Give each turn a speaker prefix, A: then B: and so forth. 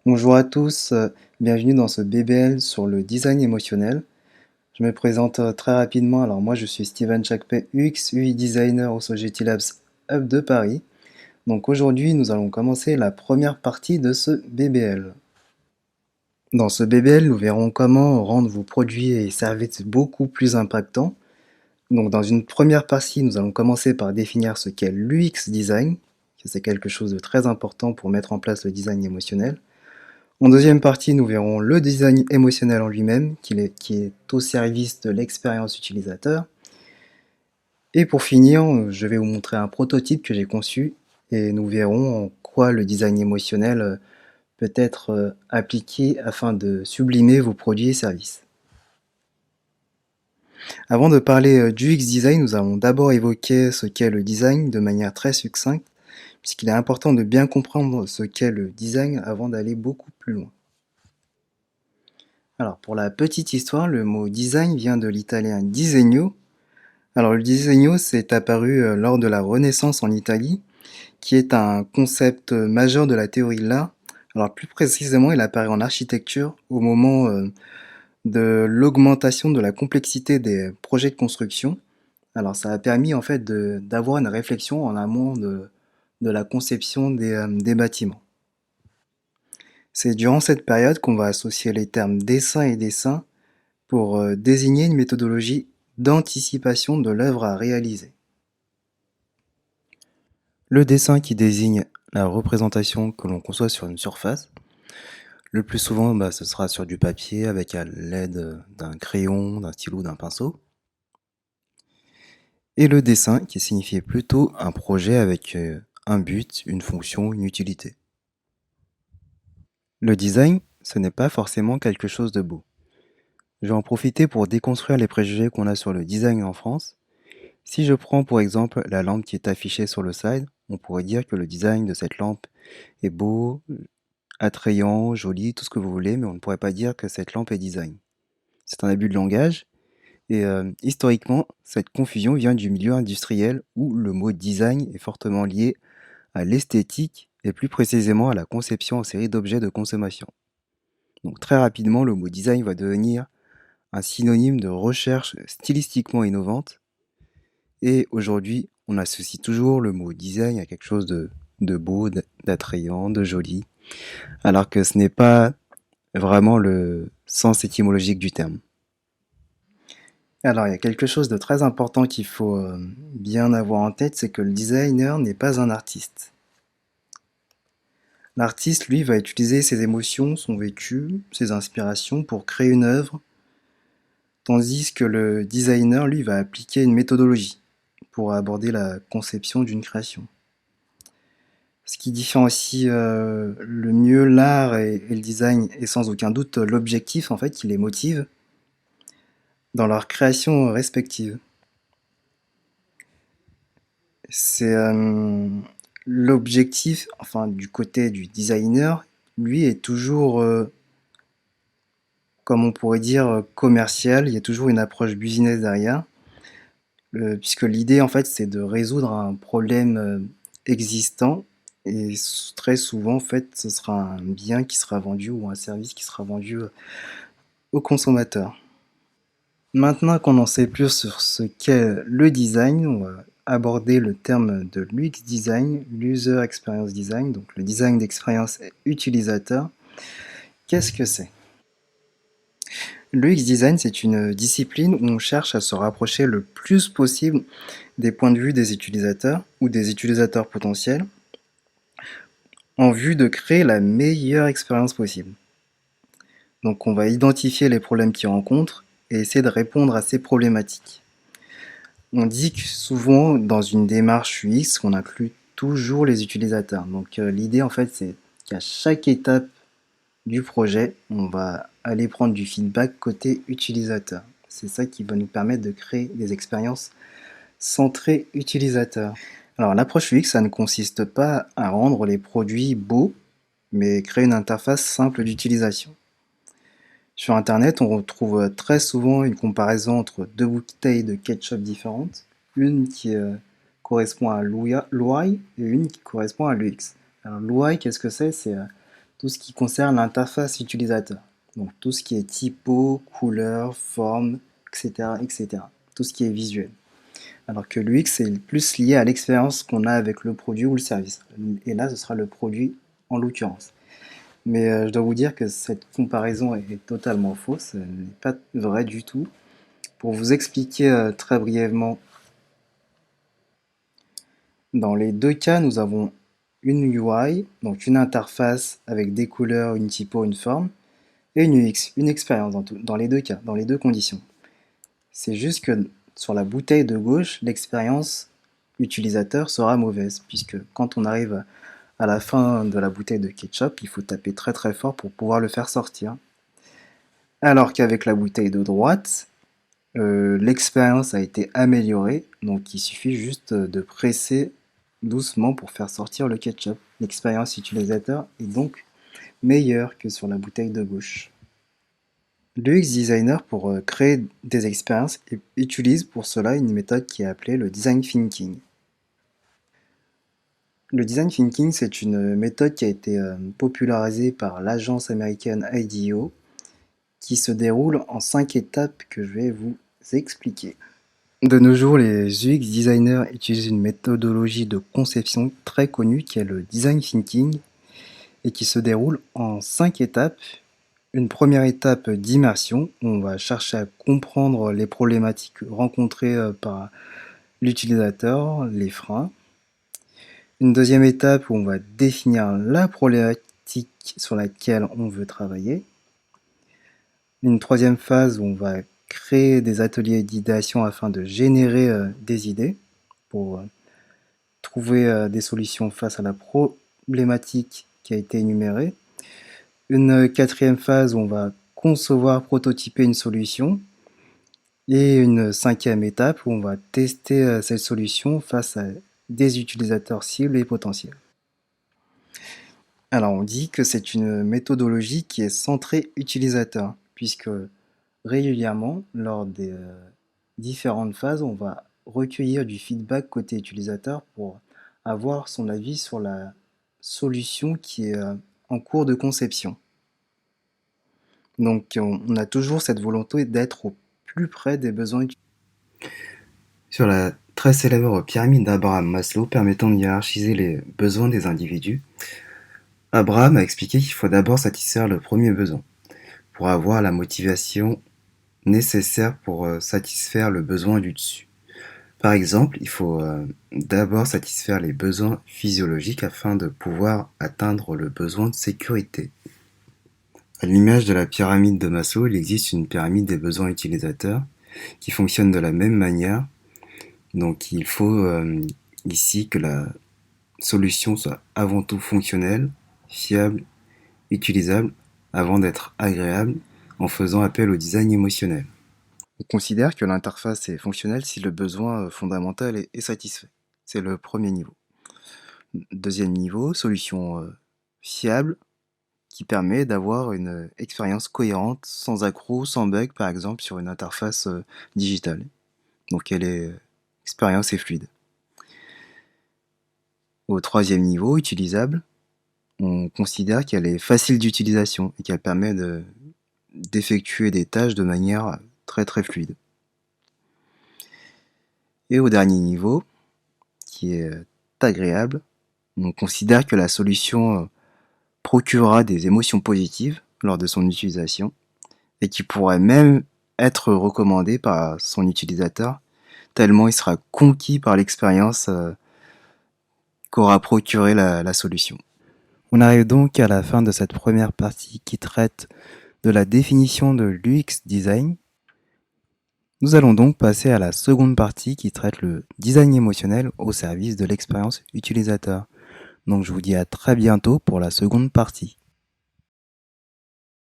A: Bonjour à tous, bienvenue dans ce BBL sur le design émotionnel. Je me présente très rapidement. Alors moi je suis Steven Chakpé, UX UI designer au Sogeti Labs Hub de Paris. Donc aujourd'hui nous allons commencer la première partie de ce BBL. Dans ce BBL nous verrons comment rendre vos produits et services beaucoup plus impactants. Donc dans une première partie nous allons commencer par définir ce qu'est l'UX design, que c'est quelque chose de très important pour mettre en place le design émotionnel. En deuxième partie, nous verrons le design émotionnel en lui-même, qui est au service de l'expérience utilisateur. Et pour finir, je vais vous montrer un prototype que j'ai conçu et nous verrons en quoi le design émotionnel peut être appliqué afin de sublimer vos produits et services. Avant de parler du UX design, nous allons d'abord évoquer ce qu'est le design de manière très succincte, puisqu'il est important de bien comprendre ce qu'est le design avant d'aller beaucoup plus loin. Alors pour la petite histoire, le mot design vient de l'italien disegno. Alors le disegno c'est apparu lors de la Renaissance en Italie, qui est un concept majeur de la théorie de l'art. Alors plus précisément, il apparaît en architecture au moment de l'augmentation de la complexité des projets de construction. Alors ça a permis en fait d'avoir une réflexion en amont de la conception des bâtiments. C'est durant cette période qu'on va associer les termes dessin et dessin pour désigner une méthodologie d'anticipation de l'œuvre à réaliser. Le dessin qui désigne la représentation que l'on conçoit sur une surface. Le plus souvent, ce sera sur du papier avec à l'aide d'un crayon, d'un stylo, d'un pinceau. Et le dessin qui signifie plutôt un projet avec un but, une fonction, une utilité. Le design, ce n'est pas forcément quelque chose de beau. Je vais en profiter pour déconstruire les préjugés qu'on a sur le design en France. Si je prends pour exemple la lampe qui est affichée sur le side, on pourrait dire que le design de cette lampe est beau, attrayant, joli, tout ce que vous voulez, mais on ne pourrait pas dire que cette lampe est design. C'est un abus de langage, et historiquement, cette confusion vient du milieu industriel où le mot design est fortement lié à l'esthétique et plus précisément à la conception en série d'objets de consommation. Donc très rapidement, le mot design va devenir un synonyme de recherche stylistiquement innovante. Et aujourd'hui, on associe toujours le mot design à quelque chose de beau, d'attrayant, de joli, alors que ce n'est pas vraiment le sens étymologique du terme. Alors, il y a quelque chose de très important qu'il faut bien avoir en tête, c'est que le designer n'est pas un artiste. L'artiste, lui, va utiliser ses émotions, son vécu, ses inspirations pour créer une œuvre, tandis que le designer, lui, va appliquer une méthodologie pour aborder la conception d'une création. Ce qui différencie le mieux l'art et le design est sans aucun doute l'objectif en fait qui les motive dans leur création respective. C'est l'objectif, enfin du côté du designer, lui est toujours, comme on pourrait dire, commercial. Il y a toujours une approche business derrière, puisque l'idée en fait c'est de résoudre un problème existant et très souvent en fait ce sera un bien qui sera vendu ou un service qui sera vendu au consommateur. Maintenant qu'on en sait plus sur ce qu'est le design, on va aborder le terme de l'UX design, l'User Experience Design, donc le design d'expérience utilisateur. Qu'est-ce que c'est? L'UX design, c'est une discipline où on cherche à se rapprocher le plus possible des points de vue des utilisateurs ou des utilisateurs potentiels en vue de créer la meilleure expérience possible. Donc on va identifier les problèmes qu'ils rencontrent et essayer de répondre à ces problématiques. On dit que souvent dans une démarche UX, on inclut toujours les utilisateurs. Donc l'idée en fait c'est qu'à chaque étape du projet, on va aller prendre du feedback côté utilisateur. C'est ça qui va nous permettre de créer des expériences centrées utilisateurs. Alors l'approche UX, ça ne consiste pas à rendre les produits beaux, mais créer une interface simple d'utilisation. Sur Internet, on retrouve très souvent une comparaison entre deux bouteilles de ketchup différentes, une qui correspond à l'UI et une qui correspond à l'UX. Alors l'UI, qu'est-ce que c'est? C'est tout ce qui concerne l'interface utilisateur. Donc tout ce qui est typo, couleur, forme, etc., etc. Tout ce qui est visuel. Alors que l'UX est plus lié à l'expérience qu'on a avec le produit ou le service. Et là, ce sera le produit en l'occurrence. Mais je dois vous dire que cette comparaison est totalement fausse, elle n'est pas vraie du tout. Pour vous expliquer très brièvement, dans les deux cas, nous avons une UI, donc une interface avec des couleurs, une typo, une forme, et une UX, une expérience dans les deux cas, dans les deux conditions. C'est juste que sur la bouteille de gauche, l'expérience utilisateur sera mauvaise, puisque quand on arrive à la fin de la bouteille de ketchup, il faut taper très très fort pour pouvoir le faire sortir. Alors qu'avec la bouteille de droite, l'expérience a été améliorée, donc il suffit juste de presser doucement pour faire sortir le ketchup. L'expérience utilisateur est donc meilleure que sur la bouteille de gauche. L'UX designer, pour créer des expériences, utilise pour cela une méthode qui est appelée le design thinking. Le design thinking, c'est une méthode qui a été popularisée par l'agence américaine IDEO, qui se déroule en 5 étapes que je vais vous expliquer. De nos jours, les UX designers utilisent une méthodologie de conception très connue qui est le design thinking et qui se déroule en 5 étapes. Une première étape d'immersion, où on va chercher à comprendre les problématiques rencontrées par l'utilisateur, les freins. Une deuxième étape où on va définir la problématique sur laquelle on veut travailler. Une troisième phase où on va créer des ateliers d'idéation afin de générer des idées pour trouver des solutions face à la problématique qui a été énumérée. Une quatrième phase où on va concevoir, prototyper une solution. Et une cinquième étape où on va tester cette solution face à des utilisateurs cibles et potentiels. Alors on dit que c'est une méthodologie qui est centrée utilisateur, puisque régulièrement, lors des différentes phases, on va recueillir du feedback côté utilisateur pour avoir son avis sur la solution qui est en cours de conception. Donc on a toujours cette volonté d'être au plus près des besoins utilisateurs.
B: Sur la très célèbre pyramide d'Abraham Maslow permettant de hiérarchiser les besoins des individus, Abraham a expliqué qu'il faut d'abord satisfaire le premier besoin, pour avoir la motivation nécessaire pour satisfaire le besoin du dessus. Par exemple, il faut d'abord satisfaire les besoins physiologiques afin de pouvoir atteindre le besoin de sécurité. À l'image de la pyramide de Maslow, il existe une pyramide des besoins utilisateurs qui fonctionne de la même manière. Donc il faut ici que la solution soit avant tout fonctionnelle, fiable, utilisable, avant d'être agréable, en faisant appel au design émotionnel.
A: On considère que l'interface est fonctionnelle si le besoin fondamental est satisfait. C'est le premier niveau. Deuxième niveau, solution fiable qui permet d'avoir une expérience cohérente, sans accroc, sans bug, par exemple, sur une interface digitale. Donc l'expérience est fluide. Au troisième niveau, utilisable, on considère qu'elle est facile d'utilisation et qu'elle permet d'effectuer des tâches de manière très très fluide. Et au dernier niveau, qui est agréable, on considère que la solution procurera des émotions positives lors de son utilisation et qui pourrait même être recommandée par son utilisateur tellement il sera conquis par l'expérience qu'aura procuré la solution. On arrive donc à la fin de cette première partie qui traite de la définition de l'UX design. Nous allons donc passer à la seconde partie qui traite le design émotionnel au service de l'expérience utilisateur. Donc je vous dis à très bientôt pour la seconde partie.